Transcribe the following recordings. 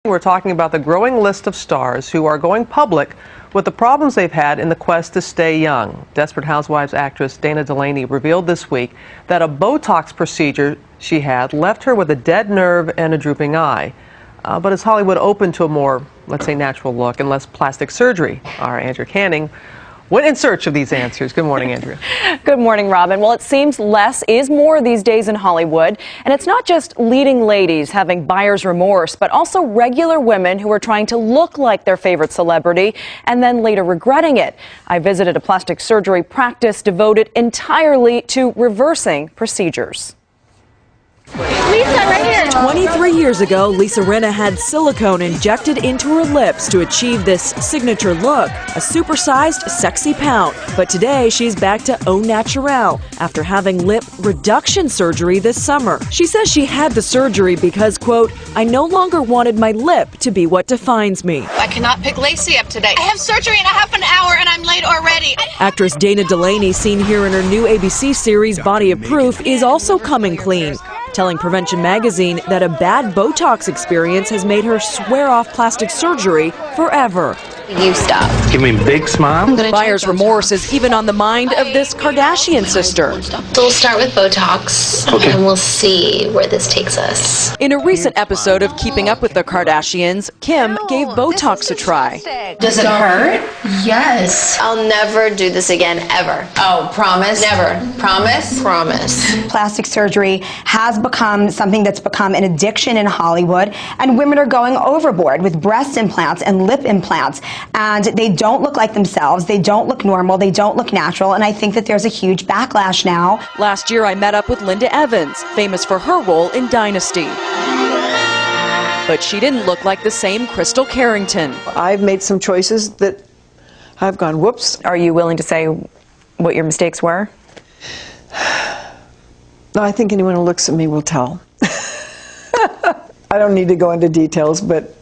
We're talking about the growing list of stars who are going public with the problems they've had in the quest to stay young. Desperate Housewives actress Dana Delaney revealed this week that a Botox procedure she had left her with a dead nerve and a drooping eye. But is Hollywood open to a more, let's say, natural look and less plastic surgery? Our Andrea Canning went in search of these answers. Good morning, Andrea. Good morning, Robin. Well, it seems less is more these days in Hollywood. And it's not just leading ladies having buyer's remorse, but also regular women who are trying to look like their favorite celebrity and then later regretting it. I visited a plastic surgery practice devoted entirely to reversing procedures. Lisa, right here. 23 years ago, Lisa Rinna had silicone injected into her lips to achieve this signature look, a supersized, sexy pout. But today, she's back to au naturel after having lip reduction surgery this summer. She says she had the surgery because, quote, I no longer wanted my lip to be what defines me. I cannot pick Lacey up today. I have surgery in a half an hour and I'm late already. Actress Dana Delaney, seen here in her new ABC series Body of Proof, is also coming clean, telling Prevention Magazine that a bad Botox experience has made her swear off plastic surgery forever. You stop. Give me a big smile. Buyer's remorse is even on the mind of this Kardashian sister. So we'll start with Botox, and we'll see where this takes us. In a recent episode of Keeping Up with the Kardashians, Kim gave Botox a try. Does it hurt? Yes. I'll never do this again, ever. Oh, promise? Never. Promise? Promise. Plastic surgery has become something that's become an addiction in Hollywood, and women are going overboard with breast implants and lip implants, and they don't look like themselves, they don't look normal, they don't look natural, and I think that there's a huge backlash now. Last year, I met up with Linda Evans, famous for her role in Dynasty. But she didn't look like the same Crystal Carrington. I've made some choices that I've gone, whoops. Are you willing to say what your mistakes were? No, I think anyone who looks at me will tell. I don't need to go into details, but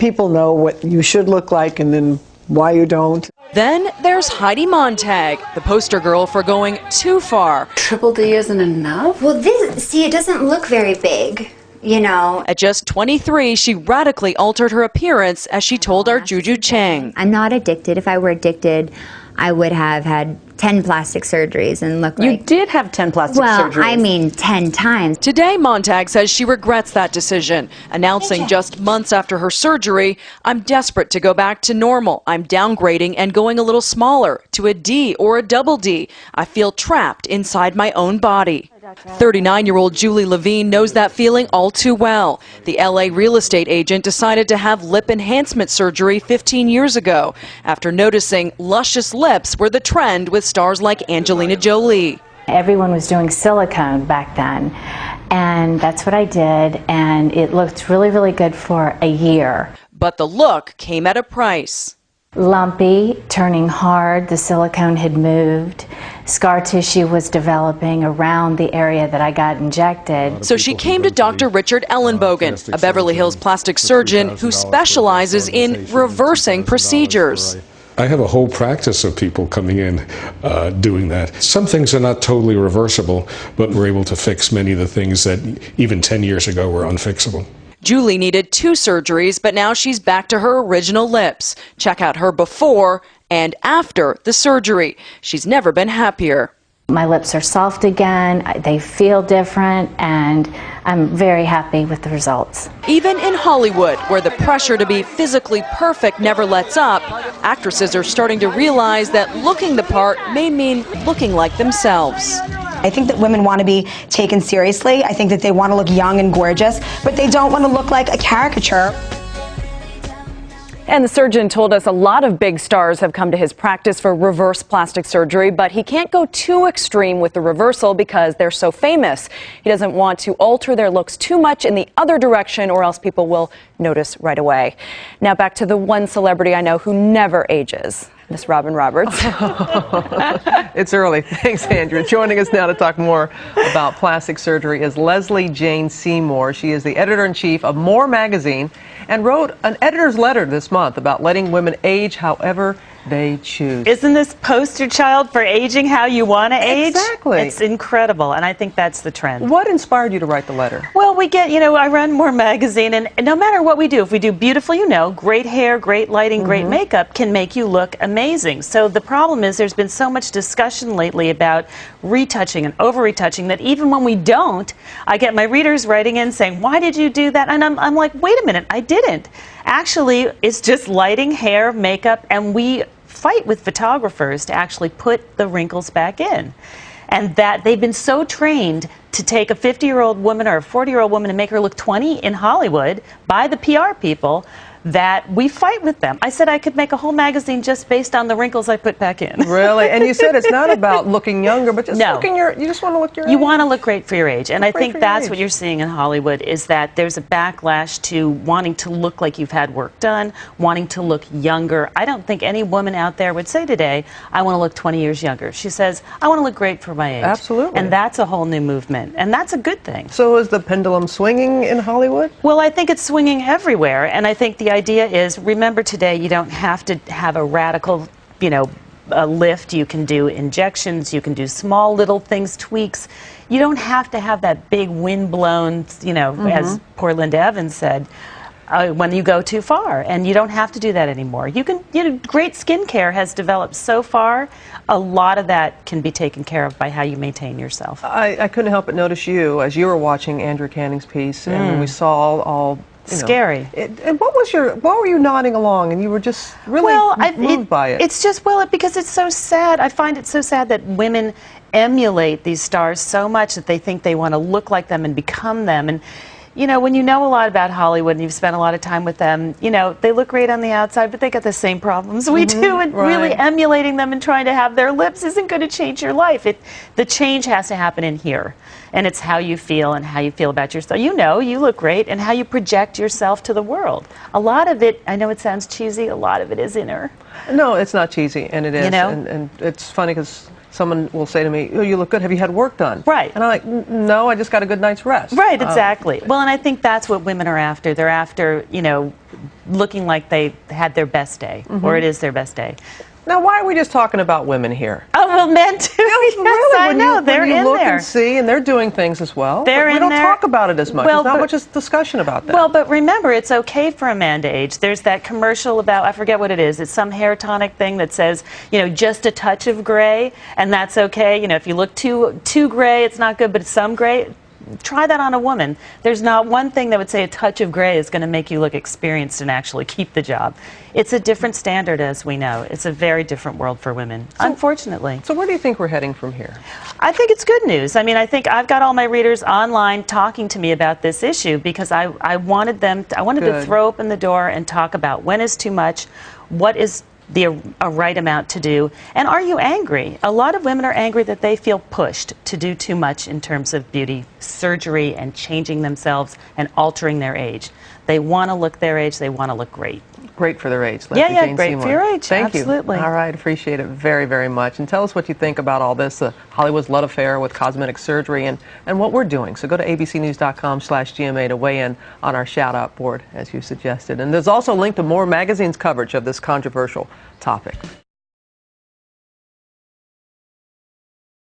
people know what you should look like and then why you don't. Then there's Heidi Montag, the poster girl for going too far. Triple D isn't enough? Well, it doesn't look very big, you know. At just 23, she radically altered her appearance, as she told our Juju Chang. I'm not addicted. If I were addicted, I would have had 10 plastic surgeries and look like... You did have 10 plastic surgeries. Well, I mean 10 times. Today, Montag says she regrets that decision, announcing just months after her surgery, I'm desperate to go back to normal. I'm downgrading and going a little smaller, to a D or a double D. I feel trapped inside my own body. 39-year-old Julie Levine knows that feeling all too well. The LA real estate agent decided to have lip enhancement surgery 15 years ago after noticing luscious lips were the trend with stars like Angelina Jolie. Everyone was doing silicone back then, and that's what I did, and it looked really, really good for a year. But the look came at a price. Lumpy, turning hard, the silicone had moved, scar tissue was developing around the area that I got injected. So she came to Dr. Richard Ellenbogen, a Beverly Hills plastic surgeon who specializes in reversing procedures. I have a whole practice of people coming in doing that. Some things are not totally reversible, but we're able to fix many of the things that even 10 years ago were unfixable. Julie needed 2 surgeries, but now she's back to her original lips. Check out her before and after the surgery. She's never been happier. My lips are soft again, they feel different, and I'm very happy with the results. Even in Hollywood, where the pressure to be physically perfect never lets up, actresses are starting to realize that looking the part may mean looking like themselves. I think that women want to be taken seriously. I think that they want to look young and gorgeous, but they don't want to look like a caricature. And the surgeon told us a lot of big stars have come to his practice for reverse plastic surgery, but he can't go too extreme with the reversal because they're so famous. He doesn't want to alter their looks too much in the other direction, or else people will notice right away. Now back to the one celebrity I know who never ages. Miss Robin Roberts. It's early. Thanks, Andrea. Joining us now to talk more about plastic surgery is Leslie Jane Seymour. She is the editor-in-chief of More magazine and wrote an editor's letter this month about letting women age however they choose. Isn't this poster child for aging how you want to age? Exactly. It's incredible, and I think that's the trend. What inspired you to write the letter? Well, we get, I run More Magazine, and no matter what we do, if we do beautiful, great hair, great lighting, great makeup can make you look amazing. So the problem is there's been so much discussion lately about retouching and over-retouching that even when we don't, I get my readers writing in saying, why did you do that? And I'm like, wait a minute, I didn't. Actually, it's just lighting, hair, makeup, and we fight with photographers to actually put the wrinkles back in. And that they've been so trained to take a 50-year-old woman or a 40-year-old woman and make her look 20 in Hollywood by the PR people that we fight with them. I said I could make a whole magazine just based on the wrinkles I put back in. Really? And you said it's not about looking younger, but just looking you just want to look your age. You want to look great for your age. And I think that's what you're seeing in Hollywood is that there's a backlash to wanting to look like you've had work done, wanting to look younger. I don't think any woman out there would say today, I want to look 20 years younger. She says, I want to look great for my age. Absolutely. And that's a whole new movement. And that's a good thing. So is the pendulum swinging in Hollywood? Well, I think it's swinging everywhere. And I think the idea is, remember today, you don't have to have a radical, a lift. You can do injections. You can do small little things, tweaks. You don't have to have that big wind-blown, as poor Linda Evans said, when you go too far. And you don't have to do that anymore. You can, great skincare has developed so far. A lot of that can be taken care of by how you maintain yourself. I couldn't help but notice you, as you were watching Andrew Canning's piece, and we saw all scary. And what were you nodding along, and you were just really moved by it? It's just, because it's so sad. I find it so sad that women emulate these stars so much that they think they want to look like them and become them. And when you know a lot about Hollywood and you've spent a lot of time with them, they look great on the outside, but they got the same problems we do. And really emulating them and trying to have their lips isn't going to change your life. The change has to happen in here. And it's how you feel and how you feel about yourself. You look great, and how you project yourself to the world. A lot of it, I know it sounds cheesy, a lot of it is inner. No, it's not cheesy, and it is. And it's funny because someone will say to me, oh, you look good, have you had work done? Right. And I'm like, no, I just got a good night's rest. Right, exactly. Well, and I think that's what women are after. They're after, looking like they had their best day, or it is their best day. Now, why are we just talking about women here? Oh, well, men too. Yes, really, I know. They're in there. When you look and see, and they're doing things as well. They're in there. We don't talk about it as much. Well, There's not much discussion about that. Well, but remember, it's okay for a man to age. There's that commercial about, I forget what it is. It's some hair tonic thing that says, just a touch of gray, and that's okay. If you look too gray, it's not good, but some gray. Try that on a woman. There's not one thing that would say a touch of gray is going to make you look experienced and actually keep the job. It's a different standard, as we know. It's a very different world for women, unfortunately. So where do you think we're heading from here? I think it's good news. I think I've got all my readers online talking to me about this issue because I wanted to throw open the door and talk about when is too much, what is a right amount to do, and are you angry? A lot of women are angry that they feel pushed to do too much in terms of beauty surgery and changing themselves and altering their age. They want to look their age. They want to look great. Great for their age. Jane great Seymour. For your age. Thank Absolutely. you. All right, appreciate it very, very much. And tell us what you think about all this, Hollywood's love affair with cosmetic surgery and what we're doing. So go to abcnews.com/GMA to weigh in on our shout-out board, as you suggested. And there's also a link to More Magazine's coverage of this controversial topic.